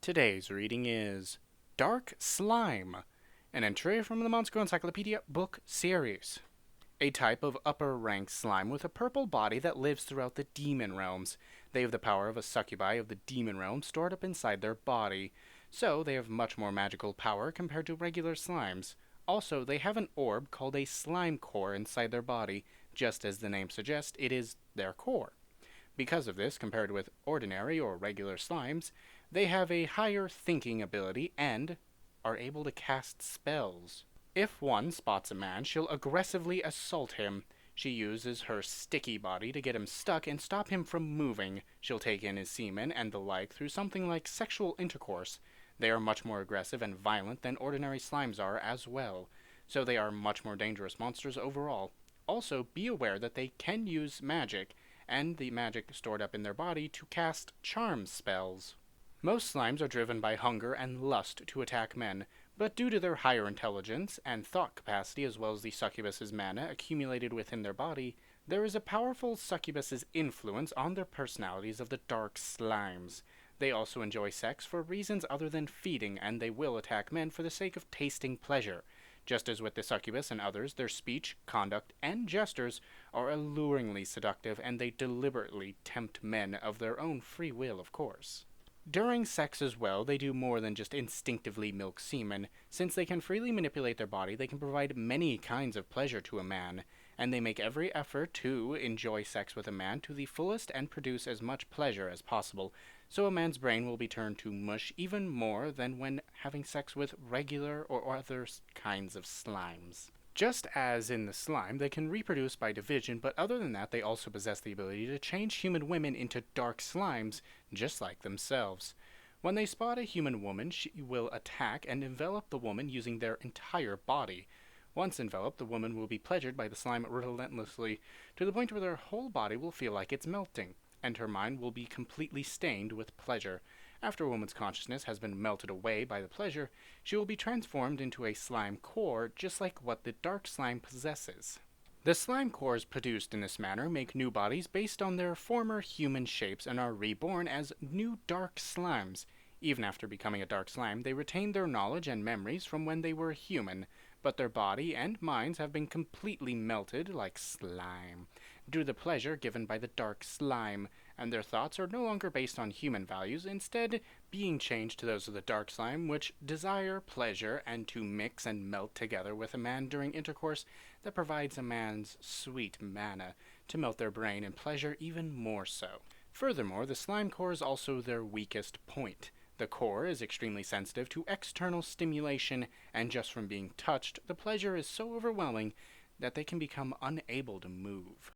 Today's reading is Dark Slime, an entry from the Monster Encyclopedia book series. A type of upper-rank slime with a purple body that lives throughout the demon realms. They have the power of a succubi of the demon realm stored up inside their body, so they have much more magical power compared to regular slimes. Also, they have an orb called a slime core inside their body. Just as the name suggests, it is their core. Because of this, compared with ordinary or regular slimes, they have a higher thinking ability and are able to cast spells. If one spots a man, she'll aggressively assault him. She uses her sticky body to get him stuck and stop him from moving. She'll take in his semen and the like through something like sexual intercourse. They are much more aggressive and violent than ordinary slimes are as well, so they are much more dangerous monsters overall. Also, be aware that they can use magic, and the magic stored up in their body to cast charm spells. Most slimes are driven by hunger and lust to attack men, but due to their higher intelligence and thought capacity as well as the succubus's mana accumulated within their body, there is a powerful succubus's influence on their personalities of the dark slimes. They also enjoy sex for reasons other than feeding, and they will attack men for the sake of tasting pleasure. Just as with the succubus and others, their speech, conduct, and gestures are alluringly seductive, and they deliberately tempt men of their own free will, of course. During sex as well, they do more than just instinctively milk semen. Since they can freely manipulate their body, they can provide many kinds of pleasure to a man, and they make every effort to enjoy sex with a man to the fullest and produce as much pleasure as possible, so a man's brain will be turned to mush even more than when having sex with regular or other kinds of slimes. Just as in the slime, they can reproduce by division, but other than that, they also possess the ability to change human women into dark slimes, just like themselves. When they spot a human woman, she will attack and envelop the woman using their entire body. Once enveloped, the woman will be pleasured by the slime relentlessly, to the point where their whole body will feel like it's melting, and her mind will be completely stained with pleasure. After a woman's consciousness has been melted away by the pleasure, she will be transformed into a slime core, just like what the dark slime possesses. The slime cores produced in this manner make new bodies based on their former human shapes and are reborn as new dark slimes. Even after becoming a dark slime, they retain their knowledge and memories from when they were human, but their body and minds have been completely melted like slime, due to the pleasure given by the dark slime, and their thoughts are no longer based on human values, instead being changed to those of the dark slime, which desire pleasure and to mix and melt together with a man during intercourse that provides a man's sweet mana to melt their brain and pleasure even more so. Furthermore, the slime core is also their weakest point. The core is extremely sensitive to external stimulation, and just from being touched, the pleasure is so overwhelming that they can become unable to move.